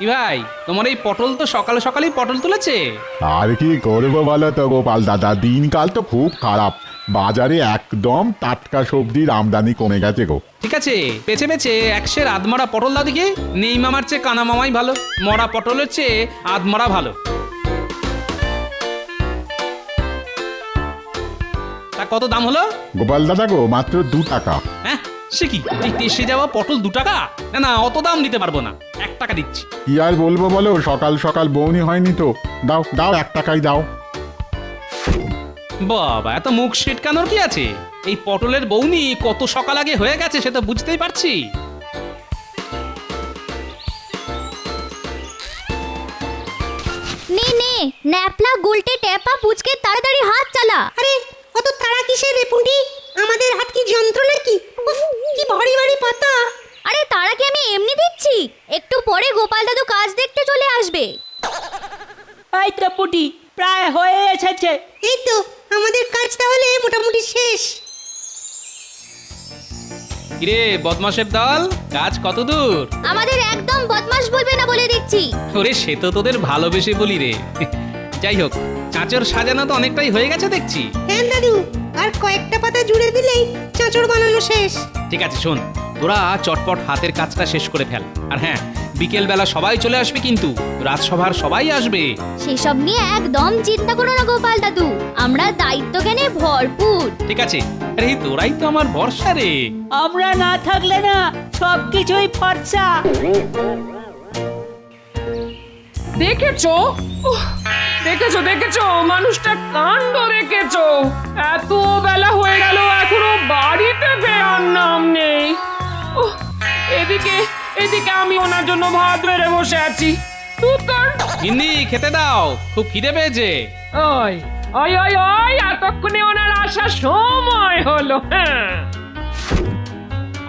কি ভাই, তোমার এই পটল তো সকাল সকালই পটল তুলেছে। আর কি করবো বলো তো গোপাল দাদা, দিনকাল তো খুব খারাপ। বাজারে একদম টাটকা সবজির আমদানি কমে গেছে গো। ঠিক আছে, বেছে বেছে একশের আধমরা পটল দাও দেখি। নেই মামার চেয়ে কানা মামাই ভালো, মরা পটলের চেয়ে আধমরা ভালো। তা কত দাম হলো? গোপাল দাদা গো, মাত্র 2 টাকা। হ্যাঁ, সে কি, এই টেসে যাওয়া পটল 2 টাকা? না না, অত দাম দিতে পারবো না, 1 টাকা দিচ্ছি। কি আর বলবো বলো, সকাল সকাল বউনি হয়নি তো। দাও দাও, 1 টাকাই দাও। বাবা, এত মুখ সিটকানোর কি আছে? এই পটলের বউনি কত সকাল আগে হয়ে গেছে সে তো বুঝতেই পারছি। নে নে, ন্যাপলা গুলটে টেপা পুচকে তাড়াতাড়ি হাত চালা। আরে অত তাড়া কিসের রে পুঁটি? আমাদের হাত কি যন্ত্র নাকি? উফ, কি ভারী ভারী পাতা। আরে তারা কি আমি এমনি দিচ্ছি? একটু পরে গোপাল দাদু কাজ দেখতে চলে আসবে। এই তো পুটি প্রায় হয়ে এসেছে। এই তো আমাদের কাজ তাহলে মোটামুটি শেষ। কিরে বদমাশের দল, কাজ কত দূর? আমাদের একদম বদমাশ বলবে না বলে দিচ্ছি। ওরে, সে তো তোদের ভালোবেসে বলি রে। যাই হোক, চাঁচর সাজানো তো অনেকটাই হয়ে গেছে দেখছি। হ্যাঁ দাদু, আর কয়েকটা পাতা জুড়ে দিলেই চাঁচড় বানানো শেষ। ঠিক আছে, শোন, তোরা চটপট হাতের কাজটা শেষ করে ফেল। আর হ্যাঁ, বিকেল বেলা সবাই চলে আসবে কিন্তু, রাজসভার সবাই আসবে। সেসব নিয়ে একদম চিন্তা করো না গোপাল দাদু, আমরা দায়িত্ব জ্ঞানে ভরপুর। ঠিক আছে, আরে তোরাই তো আমার ভরসা রে। আমরা না থাকলে না সবকিছুই ফর্সা। দেখেছো? উহ, দেখেছো মানুষটা কাণ্ড দেখেছো? এত বেলা হয়ে গেল এখনো বাড়িতে ফেরার নাম নেই। উহ, এদিকে এদিকে আমি ওনার জন্য ভাত বেড়ে বসে আছি। গিন্নি, খেতে দাও, খুব খিদে পেয়েছে। ওই ওই ওই ওই এতক্ষণে ওনার আসার সময় হলো। হ্যাঁ,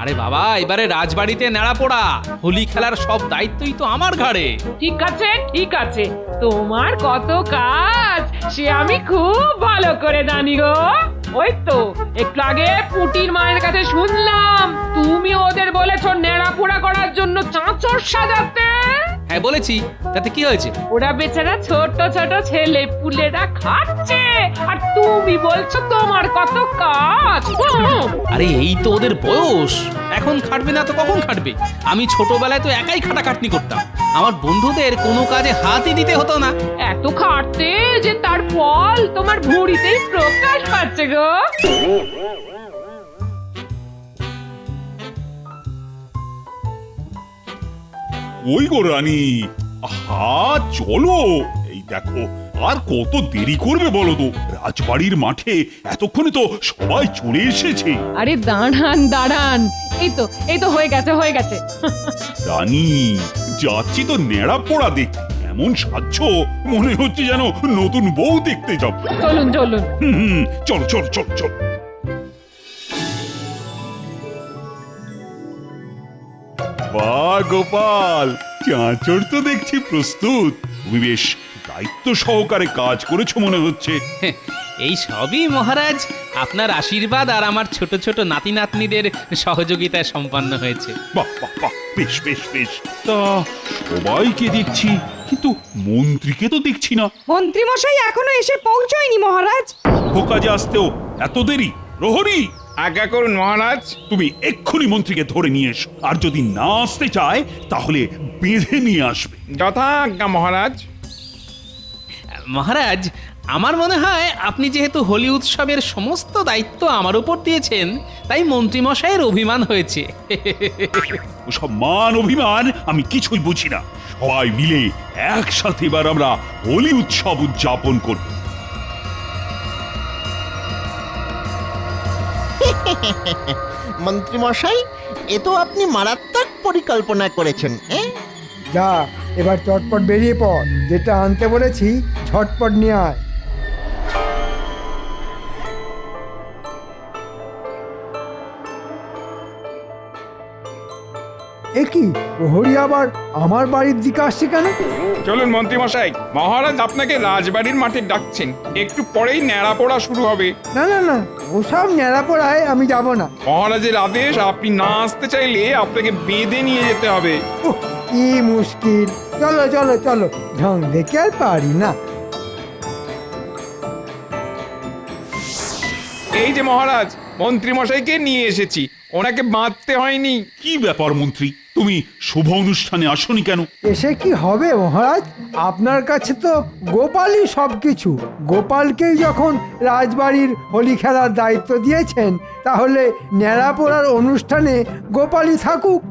আরে বাবা, এবারে রাজবাড়িতে নেড়া পোড়া, হোলি খেলার সব দায়িত্বই তো আমার ঘাড়ে। ঠিক আছে, তোমার কত কাজ সে আমি খুব ভালো করে জানি গো। ওই তো একটু আগে পুটির মায়ের কাছে শুনলাম তুমি ওদের বলেছো নেড়া পোড়া করার জন্য চাঁচর সাজাতে। হ্যাঁ বলেছি, তাতে কি হয়েছে? ওরা বেচারা ছোট ছোট ছেলে পুলেরা খাচ্ছে আর তুমি বলছো তোমার কত কাজ। আরে এই তো ওদের বয়স, এখন খাটবে না তো কখন খাটবে? আমি ছোটবেলায় তো একাই খাটাখাটনি করতাম, আমার বন্ধুদের কোনো কাজে হাতই দিতে হতো না। এত খাটতে যে তার ফল তোমার ভুঁড়িতেই প্রকাশ পাচ্ছে গো। ওই গো রানী, আহা চলো, এই দেখো আর কত দেরি করবে বলো তো? রাজবাড়ির মাঠে এতক্ষণে তো সবাই চলে এসেছে। আরে দাঁড়ান, এই তো হয়ে গেছে। রানী, যাচ্ছি তো নেড়া পোড়া দেখতে, এমন সাজছ মনে হচ্ছে যেন নতুন বউ দেখতে যাব। চলুন চলো চলো চলো চলো। বাহ গোপাল, চাঁচড় তো দেখছি প্রস্তুত। তুমি বেশ দায়িত্ব সহকারে কাজ করেছো মনে হচ্ছে। এই সবই মহারাজ আপনার আশীর্বাদ আর আমার ছোট ছোট নাতি নাতনিদের সহযোগিতায় সম্পন্ন হয়েছে। বাহ বাহ বাহ, বেশ বেশ বেশ। তা সবাইকে দেখছি, কিন্তু মন্ত্রীকে তো দেখছি না। মন্ত্রী মশাই এখনো এসে পৌঁছয়নি মহারাজ। কাজে আসতেও এত দেরি? প্রহরী, আজ্ঞা করুন মহারাজ। তুমি এক্ষুনি মন্ত্রীকে ধরে নিয়ে এসো, আর যদি না আসতে চায় তাহলে বেঁধে নিয়ে আসবে। যথাজ্ঞা মহারাজ। মহারাজ, আমার মনে হয় আপনি যেহেতু হোলি উৎসবের সমস্ত দায়িত্ব আমার উপর দিয়েছেন, তাই মন্ত্রীমশাইয়ের অভিমান হয়েছে। ওসব মান অভিমান আমি কিছুই বুঝি না। সবাই মিলে একসাথে এবার আমরা হোলি উৎসব উদযাপন করব। মন্ত্রী মশাই, এ তো আপনি মারাত্মক পরিকল্পনা করেছেন। যা, এবার চটপট বেরিয়ে পড়, যেটা আনতে বলেছি ঝটপট নিয়ে আয়। এ কি প্রহরী আবার আমার বাড়ির দিকে আসছে কেন? চলুন মন্ত্রী মশাই, মহারাজ আপনাকে রাজবাড়ির মাঠে ডাকছেন। একটু পরেই ন্যাড়া পোড়া শুরু হবে। না না না, ওসব ন্যাড়া পড়ায় আমি যাব না। মহারাজের আদেশ, আপনি না আসতে চাইলে আপনাকে বেঁধে নিয়ে যেতে হবে। উহ, কি মুশকিল। চলো চলো চলো, ঢং দেখে আর পারি না। এই যে মহারাজ, মন্ত্রী মশাইকে নিয়ে এসেছি, ওনাকে বাঁধতে হয়নি। কি ব্যাপার মন্ত্রী, তুমি শুভ অনুষ্ঠানে আসনি কেন? এসে কি হবে মহারাজ, আপনার কাছে তো গোপালই সবকিছু। গোপালকেই যখন রাজবাড়ির হোলি খেলার দায়িত্ব দিয়েছেন, তাহলে ন্যাড়া পোড়ার অনুষ্ঠানে গোপালই থাকুক।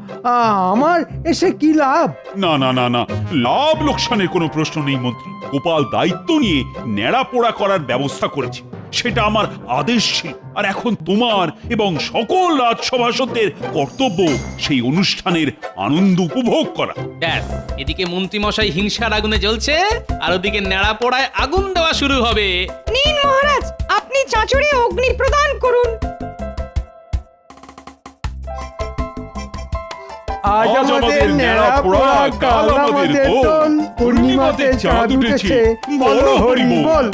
আমার এসে কি লাভ? না না না না, লাভ লোকসানের কোনো প্রশ্ন নেই মন্ত্রী। গোপাল দায়িত্ব নিয়ে ন্যাড়া পোড়া করার ব্যবস্থা করেছে, সেটা আমার আদেশ ছিল। আর এখন তোমার এবং সকল রাজসভাসদের কর্তব্য সেই অনুষ্ঠানের আনন্দ উপভোগ করা। ব্যাস, এদিকে মন্ত্রীমশাই হিংসার আগুনে জ্বলছে, আর ওদিকে ন্যাড়া পোড়ায় আগুন দেওয়া শুরু হবে। নিন মহারাজ, আপনি চাঁচড়ে অগ্নি প্রদান করুন। আজ আমাদের ন্যাড়া পোড়া, কাল আমাদের দোল, পূর্ণিমাতে চাঁদ উঠেছে, বলো হরি বল।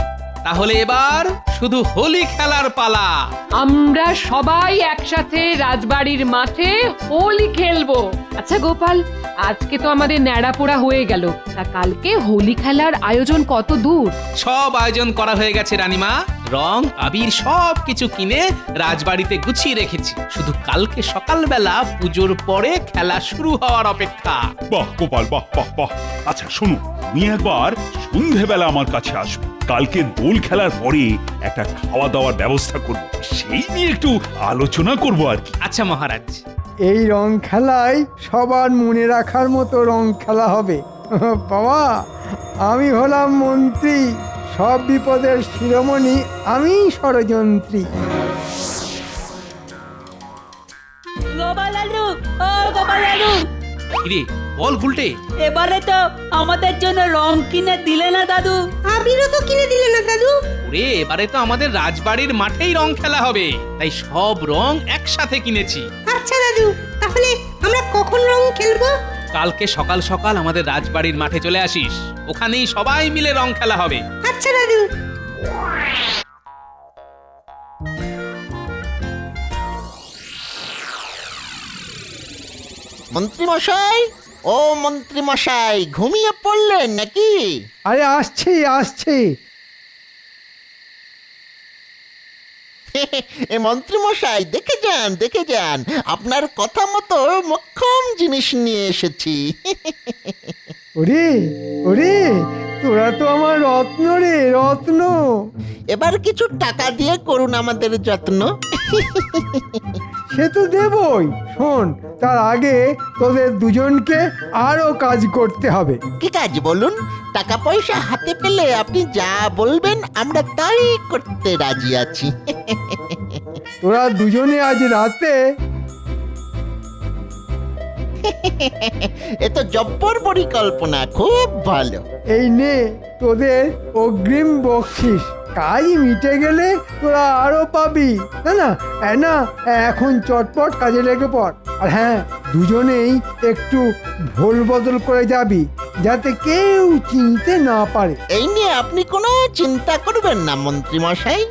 তাহলে এবার শুধু হোলি খেলার পালা। আমরা সবাই একসাথে রাজবাড়ির মাঠে হোলি খেলবো। আচ্ছা গোপাল, আজকে তো আমাদের ন্যাড়াপোড়া হয়ে গেল, তা কালকে হোলি খেলার আয়োজন কত দূর? সব আয়োজন করা হয়ে গেছে রানীমা। রং আবির সব কিছু কিনে রাজবাড়িতে গুছিয়ে রেখেছি, শুধু কালকে সকালবেলা পুজোর পরে খেলা শুরু হওয়ার অপেক্ষা। বাহ গোপাল, বাহ বাহ বাহ। আচ্ছা শোনো, তুমি একবার সন্ধেবেলা আমার কাছে আসবে। কালকে দোল খেলার পরে একটা খাওয়া দাওয়ার ব্যবস্থা করব, সেই নিয়ে একটু আলোচনা করব আর কি। আচ্ছা মহারাজ। এই রং খেলায় সবার মনে রাখার মতো রং খেলা হবে। বাবা, আমি হলাম মন্ত্রী, সব বিপদের শিরোমণি আমি ষড়যন্ত্রী। গোপাল দাদু, ও গোপাল দাদু, কিরে বল গুলটে। এবারে তো আমাদের জন্য রং কিনে দিলে না দাদু? আবিরও তো কিনে দিলে না দাদু। ওরে, এবারে তো আমাদের রাজবাড়ির মাঠেই রং খেলা হবে, তাই সব রং একসাথে কিনেছি। আচ্ছা দাদু, তাহলে আমরা কখন রং খেলবো? কালকে সকাল সকাল আমাদের রাজবাড়ির মাঠে চলে আসিস, ওখানেই সবাই মিলে রং খেলা হবে। আচ্ছা দাদু। মন্ত্রী মশাই, ও মন্ত্রী মশাই, ঘুমিয়ে পড়লেন নাকি? আরে আসছি আসছি। এ মন্ত্রী মশাই, দেখে যান দেখে যান, আপনার কথা মতো মক্ষম জিনিস নিয়ে এসেছি। ওরে ওরে, তোরা তো আমার রত্ন রে, রত্ন। এবার কিছু টাকা দিয়ে করুন আমাদের যত্ন। সে তো দেবই। শোন, তার আগে তোদের দুজনকে আরো কাজ করতে হবে। কি কাজ বলুন? টাকা পয়সা হাতে পেলে আপনি যা বলবেন আমরা তাই করতে রাজি আছি। তোরা দুজনে আজ রাতে এ তো জব্বর পরিকল্পনা, খুব ভালো। এই নে তোদের অগ্রিম বকশিস। কাজ মিটে গেলে তোরা আরো পাবি। না না না, এখন চটপট কাজে লেগে পড়। আর হ্যাঁ, দুজনেই একটু ভোল বদল করে যাবি, যাতে কেউ চিনতে না পারে। এই নিয়ে আপনি কোনো চিন্তা করবেন না মন্ত্রী মশাই।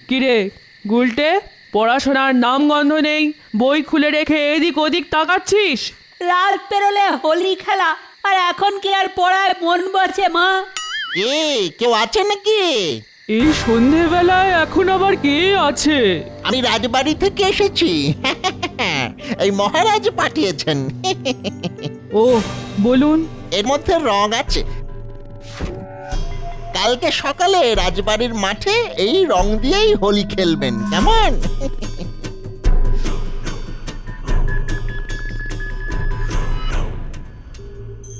কিরে গুলটে, পড়াশোনার নাম গন্ধ নেই, বই খুলে রেখে এদিক ওদিক তাকাচ্ছিস? রাত পেরোলে হোলি খেলা, আর এখন কি আর পড়ায় মন বসে মা? কে কেউ আছে নাকি? এই সন্ধেবেলায় এখন আবার কে আছে? আমি রাজবাড়ি থেকে এসেছি। এই মহারাজ পাঠিয়েছেন। ও বলুন। এর মধ্যে রং আছে। কালকে সকালে রাজবাড়ির মাঠে এই রং দিয়েই হোলি খেলবেন, কেমন?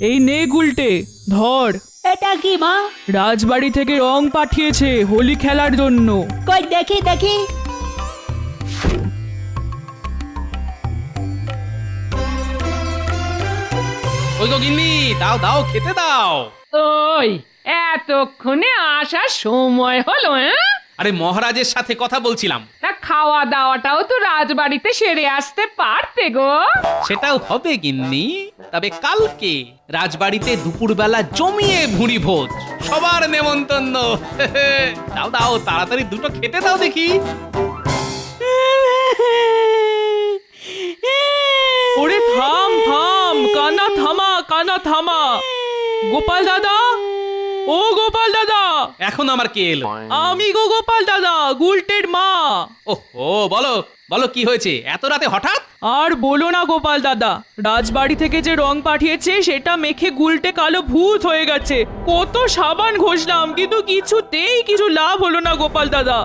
এই নে গুলটে, ধর। এটা কি মা? রাজবাড়ি থেকে রং পাঠিয়েছে হোলি খেলার জন্য। কই দেখি দেখি। ওই গো গিন্নি, দাও দাও, খেতে দাও। ওই এতক্ষণে আসার সময় হলো? হ্যাঁ, আরে মহারাজের সাথে কথা বলছিলাম। তা খাওয়া দাওয়াটাও তো রাজবাড়িতে সেরে আসতে পারতে গো। সেটাও হবে গিন্নি, তবে কালকে রাজবাড়িতে দুপুরবেলা জমিয়ে ভুঁড়ি ভোজ, সবার নেমন্তন্ন। দাও দাও, তাড়াতাড়ি দুটো খেতে দাও দেখি। ওরে থাম থাম, কানা থামা, কানা থামা। গোপাল দাদা, ও গোপাল দাদা। এখন আমার কে এলো? আমি গো গোপাল দাদা, গুলটের মা। ওহো, বলো বলো, কি হয়েছে এত রাতে হঠাৎ? আর বলো না গোপাল দাদা, রাজবাড়ি থেকে যে রং পাঠিয়েছে সেটা মেখে গুলটে কালো ভূত হয়ে গেছে। কত সাবান ঘষলাম কিন্তু কিছুতেই কিছু লাভ হলো না গোপাল দাদা।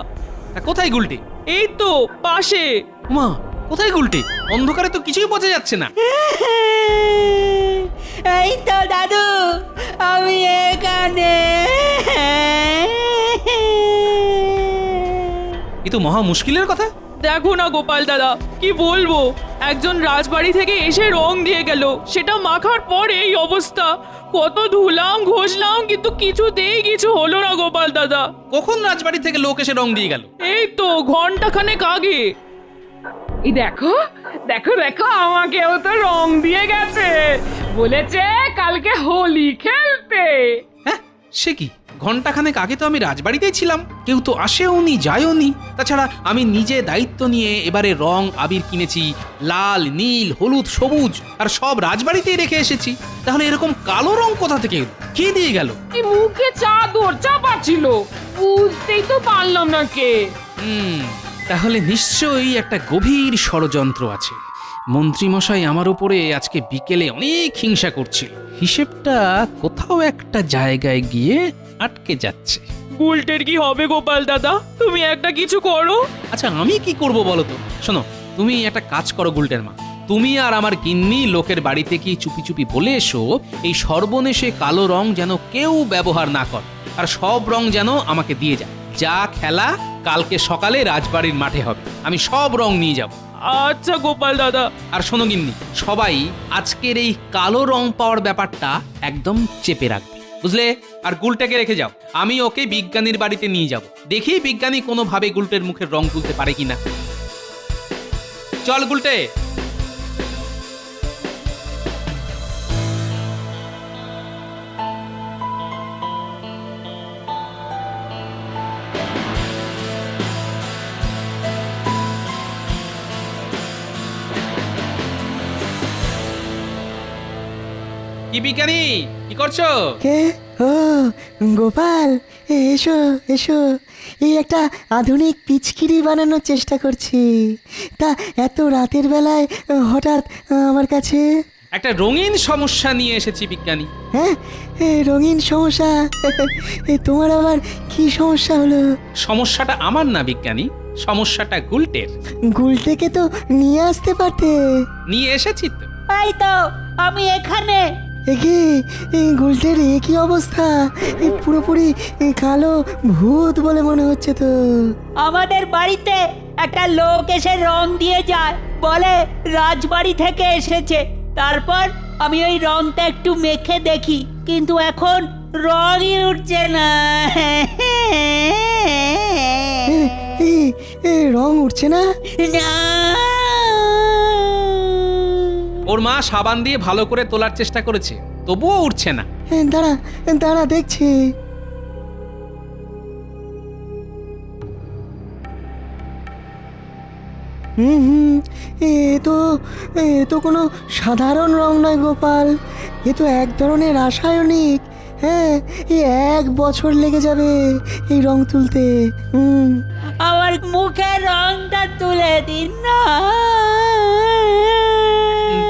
তা কোথায় গুলটে? এই তো পাশে। মা, কোথায় গুলটে? অন্ধকারে তো কিছুই বোঝা যাচ্ছে না। এই তো দাদু, আমি এখানে। এ তো মহা মুশকিলের কথা। দেখো না গোপাল দাদা, কি বলবো, একজন রাজবাড়ি থেকে এসে রং দিয়ে গেল, সেটা মাখার পর এই অবস্থা। কত ধুলাম ঘষলাম কিন্তু কিছুতেই কিছু হলো না গোপাল দাদা। কখন রাজবাড়ি থেকে লোক এসে রং দিয়ে গেল? এই তো ঘন্টাখানেক আগে। এই দেখো দেখো দেখো, আমাকেও তো রং দিয়ে গেছে, বলেছে কালকে হোলি খেলতে। হ্যাঁ, সে কি? ঘন্টাখানেক আগে তো আমি রাজবাড়িতেই ছিলাম, কেউ তো আসেওনি যায়ওনি। তাছাড়া আমি নিজে দায়িত্ব নিয়ে এবারে রং আবির কিনেছি, লাল, নীল, হলুদ, সবুজ, আর সব রাজবাড়িতেই রেখে এসেছি। তাহলে এরকম কালো রং কোথা থেকে এলো? কে দিয়ে গেল? এই মুখে চাদর চাপা ছিল, বুঝতেই তো পারলাম না কে। তাহলে নিশ্চয়ই একটা গভীর ষড়যন্ত্র আছে। মন্ত্রীমশাই আমার উপরে আজকে বিকেলে অনেক হিংসা করছিল। হিসেবটা কোথাও একটা জায়গায় গিয়ে আটকে যাচ্ছে। গুলটের কি হবে গোপাল দাদা? তুমি একটা কিছু করো। আচ্ছা, আমি কি করব বলো তো? শোনো, তুমি একটা কাজ করো গুলটের মা, তুমি আর আমার গিন্নি লোকের বাড়িতে কি চুপি চুপি বলে এসো এই সর্বনেশে কালো রং যেন কেউ ব্যবহার না করে, আর সব রং যেন আমাকে দিয়ে যায়। যা খেলা কালকে সকালে রাজবাড়ির মাঠে হবে, আমি সব রং নিয়ে যাব। আচ্ছা গোপাল দাদা। আর শোনো গিন্নি, সবাই আজকের এই কালো রং পাওয়ার ব্যাপারটা একদম চেপে রাখবে, বুঝলে? আর গুলটাকে রেখে যাও, আমি ওকে বিজ্ঞানীর বাড়িতে নিয়ে যাব, দেখি বিজ্ঞানী কোনোভাবে গুলটের মুখের রং তুলতে পারে কিনা। চল গুলটে। কি বিজ্ঞানী, কি করছো? কে? ও গোপাল, এসো এসো। এই একটা আধুনিক পিচকিরি বানানোর চেষ্টা করছি। তা এত রাতের বেলায় হঠাৎ আমার কাছে? একটা রঙিন সমস্যা নিয়ে এসেছি বিজ্ঞানী। হ্যাঁ, রঙিন সমস্যা? তোমার আবার কি সমস্যা হলো? সমস্যাটা আমার না বিজ্ঞানী, সমস্যাটা গুলটের। গুলটেকে তো নিয়ে আসতে পারতে। নিয়ে এসেছি তো। এই তো আমি এখানে। একে গুলটের কি অবস্থা? পুরোপুরি কালো ভূত বলে মনে হচ্ছে তো। আমাদের বাড়িতে একটা লোক এসে রং দিয়ে যায়, বলে রাজবাড়ি থেকে এসেছে। তারপর আমি ওই রংটা একটু মেখে দেখি, কিন্তু এখন রঙই উঠছে না। রং উঠছে না? না, ওর মা সাবান দিয়ে ভালো করে তোলার চেষ্টা করেছে, তবুও উঠছে না। দাঁড়া দাঁড়া দেখছি। এ তো কোনো সাধারণ রং নয় গোপাল, এ তো এক ধরনের রাসায়নিক। হ্যাঁ, এই 1 বছর লেগে যাবে এই রং তুলতে। আমার মুখের রংটা তুলে দিন না।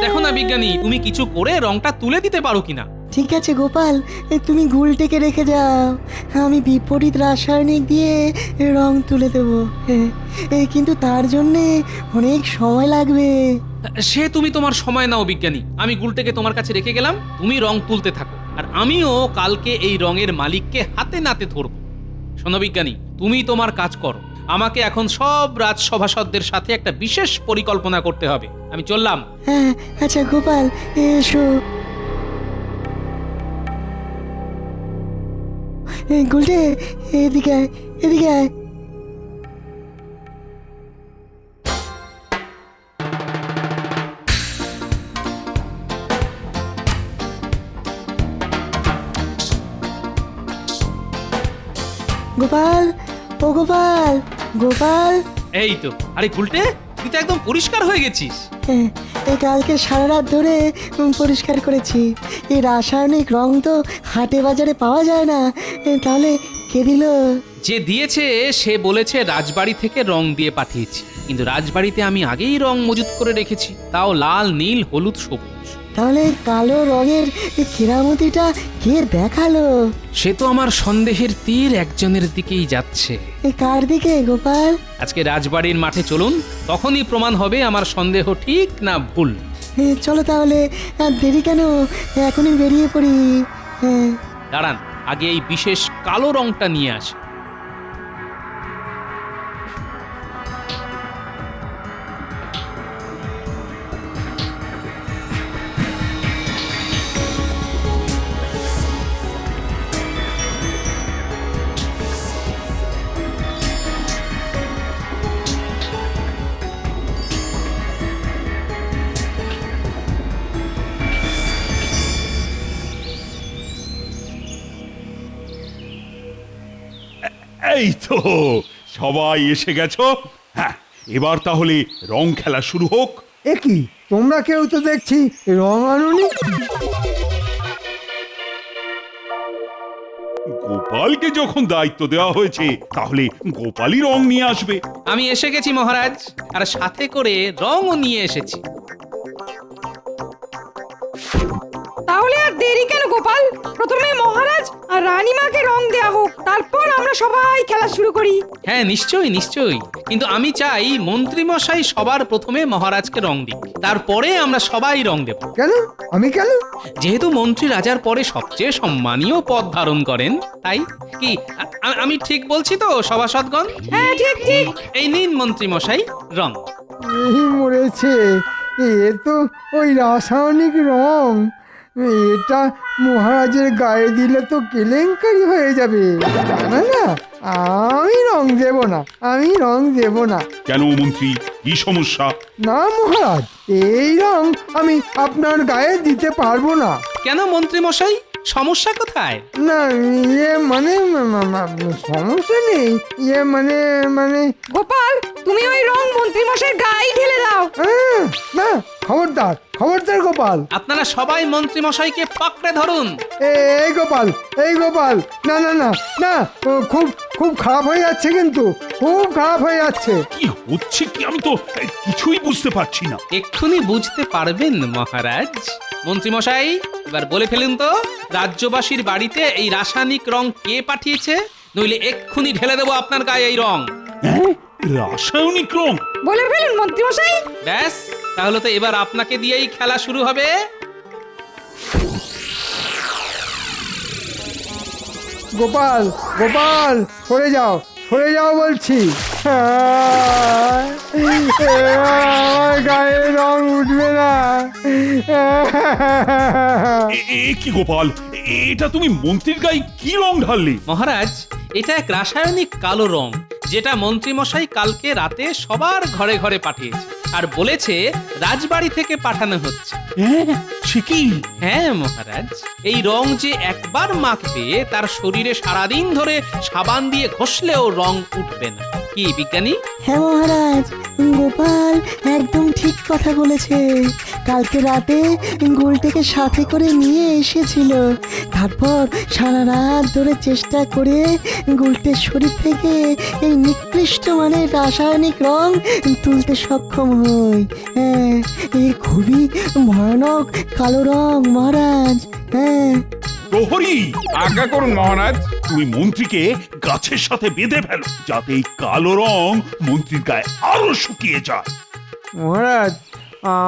দেখো না বিজ্ঞানী, তুমি কিছু করে রংটা তুলে দিতে পারো কিনা। ঠিক আছে গোপাল, তুমি গুলটেকে রেখে যাও, আমি বিপরীত রাসায়নিক দিয়ে রং তুলে দেবো। কিন্তু তার জন্যে অনেক সময় লাগবে। সে তুমি তোমার সময় নাও বিজ্ঞানী, আমি গুলটেকে তোমার কাছে রেখে গেলাম, তুমি রং তুলতে থাকো, আর আমিও কালকে এই রঙের মালিককে হাতে নাতে ধরবো। শোনো বিজ্ঞানী, তুমি তোমার কাজ করো, আমাকে এখন সব রাজসভাসদদের সাথে একটা বিশেষ পরিকল্পনা করতে হবে। আমি চললাম। হ্যাঁ, আচ্ছা গোপাল, এসো। গুলটে, এদিকে আয়, এদিকে আয়। গোপাল, ও গোপাল, গোপাল। এই তো, আরে গুলটে, তুই তো একদম পরিষ্কার হয়ে গেছিস। এই কালকে সারা রাত ধরে পরিষ্কার করেছি। এই রাসায়নিক রং তো হাটে বাজারে পাওয়া যায় না। তাহলে কে দিল? যে দিয়েছে সে বলেছে রাজবাড়ি থেকে রং দিয়ে পাঠিয়েছি, কিন্তু রাজবাড়িতে আমি আগেই রং মজুত করে রেখেছি, তাও লাল, নীল, হলুদ, সবুজ। তাহলে কালো রঙের এই কেরামতিটা কে দেখালো? সে তো আমার সন্দেহের তীর একজনের দিকেই যাচ্ছে। এই কার দিকে গোপাল? আজকে রাজবাড়ির মাঠে চলুন, তখনই প্রমাণ হবে আমার সন্দেহ ঠিক না ভুল। চলো তাহলে, আর দেরি কেন, এখনই বেরিয়ে পড়ি। হ্যাঁ, দাঁড়ান, আগে এই বিশেষ কালো রংটা নিয়ে আসি। এই তো সবাই এসে গেছো। হ্যাঁ, এবার তাহলে রং খেলা শুরু হোক। এ কি, তোমরা কেউ তো দেখছি রং আনুনি? গোপালকে যখন দায়িত্ব দেওয়া হয়েছে, তাহলে গোপালই রং নিয়ে আসবে। আমি এসে গেছি মহারাজ, আর সাথে করে রংও নিয়ে এসেছি। তাহলে আর দেরি কেন গোপাল, প্রথমে মহারাজ আর রানীমাকে রং দেয়া হোক, তারপর আমরা সবাই খেলা শুরু করি। হ্যাঁ, নিশ্চয়ই নিশ্চয়ই, কিন্তু আমি চাই মন্ত্রী মশাই সবার প্রথমে মহারাজকে রং দিক, তারপরে আমরা সবাই রং দেব। কেন? আমি কেন? যেহেতু মন্ত্রী রাজার পরে সবচেয়ে সম্মানীয় পদ ধারণ করেন, তাই কি আমি ঠিক বলছি তো সভাসদগণ? হ্যাঁ, ঠিক ঠিক। এই নিন মন্ত্রী মশাই রং। এই মরেছে, এ তো ওই রাসায়নিক রং। এটা মহারাজের গায়ে দিলে তো কেলেঙ্কারি হয়ে যাবে। না না, আমি রং দেব না, আমি রং দেব না। কেন মন্ত্রী, কি সমস্যা? না মহারাজ, এই রং আমি আপনার গায়ে দিতে পারবো না। কেন মন্ত্রী মশাই, সমস্যা কোথায়? না, মানে সমস্যা নেই, মানে গোপাল, তুমি ওই রং মন্ত্রী মশাইয়ের গায়ে ঢেলে দাও। না, খবরদার খবরদার গোপাল। আপনারা সবাই মন্ত্রী মশাইকে পাকড়ে ধরুন। এই গোপাল, এই গোপাল, না না না না, খুব খুব খারাপ হয়ে যাচ্ছে, কিন্তু খুব খারাপ হয়ে যাচ্ছে। কি হচ্ছে কি, আমি তো কিছুই বুঝতে পারছি না। এক্ষুনি বুঝতে পারবেন মহারাজ। মন্ত্রী মশাই, এবার বলে ফেলুন তো, রাজ্যবাসীর বাড়িতে এই রাসায়নিক রং কে পাঠিয়েছে? নইলে এক্ষুনি ঢেলে দেবো আপনার গায়ে এই রং। হ্যাঁ, রাসায়নিক রং? বলে ফেলুন মন্ত্রী মশাই। ব্যাস, তাহলে তো এবার আপনাকে দিয়েই খেলা শুরু হবে। গোপাল, গোপাল, সরে যাও, সরে যাও বলছি। আমার গায়ে রং উঠবে না। কি গোপাল, এটা তুমি মন্ত্রীর গায়ে কি রং ঢাললে? মহারাজ, এটা এক রাসায়নিক কালো রং, যেটা মন্ত্রী মশাই কালকে রাতে সবার ঘরে ঘরে পাঠিয়েছে, আর বলেছে রাজবাড়ি থেকে পাঠানো হচ্ছে। সে কি? হ্যাঁ মহারাজ, এই রং যে একবার মাখবে তার শরীরে সারাদিন ধরে সাবান দিয়ে ঘষলেও রং উঠবে না। কি বিজ্ঞানী? হ্যাঁ মহারাজ, গোপাল একদম ঠিক কথা বলেছে। কালকে রাতে গুলটেকে সাথে করে নিয়ে এসেছিল, তারপর সারা রাত ধরে চেষ্টা করে গুলটের শরীর থেকে এই নিকৃষ্ট মানের রাসায়নিক রং তুলতে সক্ষম হই। হ্যাঁ, এই খুবই ভয়ানক কালো রং মহারাজ। হ্যাঁ। প্রহরী, আজ্ঞা করুন মহারাজ। তুমি মন্ত্রীকে গাছের সাথে বেঁধে ফেলো, যাতে এই কালো রং মন্ত্রীর গায়ে আরো শুকিয়ে যায়। মহারাজ,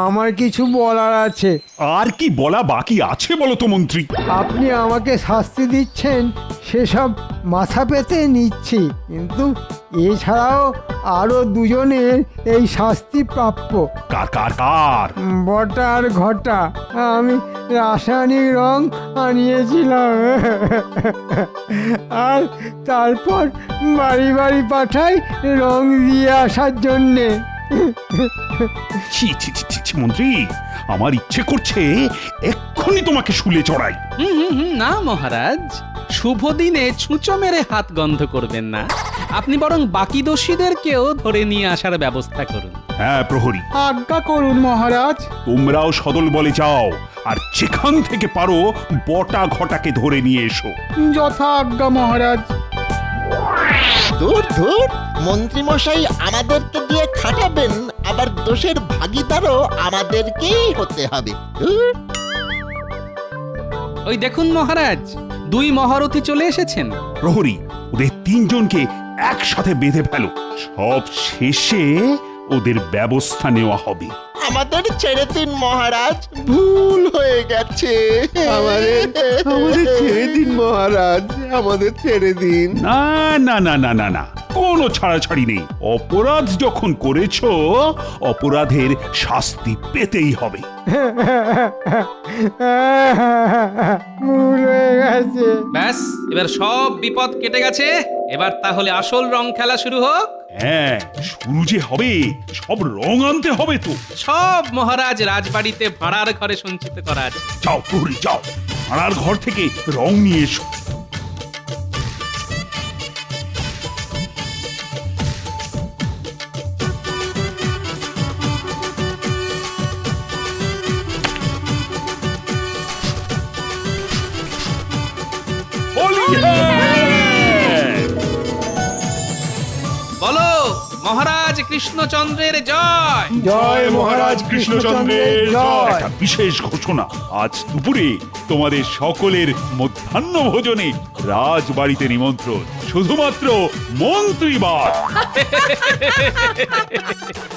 আমার কিছু বলার আছে। আর কি বলা বাকি আছে বলো তো মন্ত্রী? আপনি আমাকে শাস্তি দিচ্ছেন সেসব মাথা পেতে নিচ্ছি, কিন্তু এছাড়াও আরো দুজনের এই শাস্তি প্রাপ্য। কার কার কার? বটা আর ঘটা। আমি রাসায়নিক রং আনিয়েছিলাম, আর তারপর বাড়ি বাড়ি পাঠাই রং দিয়ে আসার জন্যে। ছি ছি ছি ছি মন্ত্রী, আমার ইচ্ছে করছে এক্ষুনি তোমাকে শুলে চড়াই। না মহারাজ, শুভ দিনে ছুঁচো মেরে হাত গন্ধ করবেন না, আপনি বরং বাকি দোষীদেরকেও ধরে নিয়ে আসার ব্যবস্থা করুন। হ্যাঁ প্রহরী, আজ্ঞা করুন মহারাজ। তোমরাও সদল বলে যাও, আর যেখান থেকে পারো বটা ঘটাকে ধরে নিয়ে এসো। যথা আজ্ঞা মহারাজ। দূর দূর, মন্ত্রী মশাই আমাদেরকে দিয়ে খাটাবেন, আবার দোষের ভাগীদারও আমাদেরকেই হতে হবে। ধুর। ওই দেখুন মহারাজ, 2 মহারথী চলে এসেছেন। প্রহরী, ওদের 3 জনকে একসাথে বেঁধে ফেলো, সব শেষে ওদের ব্যবস্থা নেওয়া হবে। আমাদের ছেড়ে দিন মহারাজ, ভুল হয়ে গেছে। আমাদের ছেড়ে দিন মহারাজ, আমাদের ছেড়ে দিন। না না না না না না, কোনো ছাড়াছাড়ি নেই। অপরাধ যখন করেছো, অপরাধের শাস্তি পেতেই হবে। ভুল হয়ে গেছে। ব্যাস, এবার সব বিপদ কেটে গেছে। এবার তাহলে আসল রং খেলা শুরু হোক। হ্যাঁ, শুরু যে হবে, সব রং আনতে হবে তো। সব মহারাজ রাজবাড়িতে ভাড়ার ঘরে সঞ্চিত করা আছে। যাও প্রহরী, যাও, ভাড়ার ঘর থেকে রং নিয়ে এসো। বলো, মহারাজ কৃষ্ণচন্দ্রের জয়। জয় মহারাজ কৃষ্ণচন্দ্রের জয়। একটা বিশেষ ঘোষণা, আজ দুপুরে তোমাদের সকলের মধ্যাহ্ন ভোজনে রাজবাড়িতে নিমন্ত্রণ, শুধুমাত্র মন্ত্রীবার।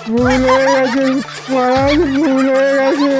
ভুল হয়ে গেছে মহারাজ, ভুল হয়ে গেছে।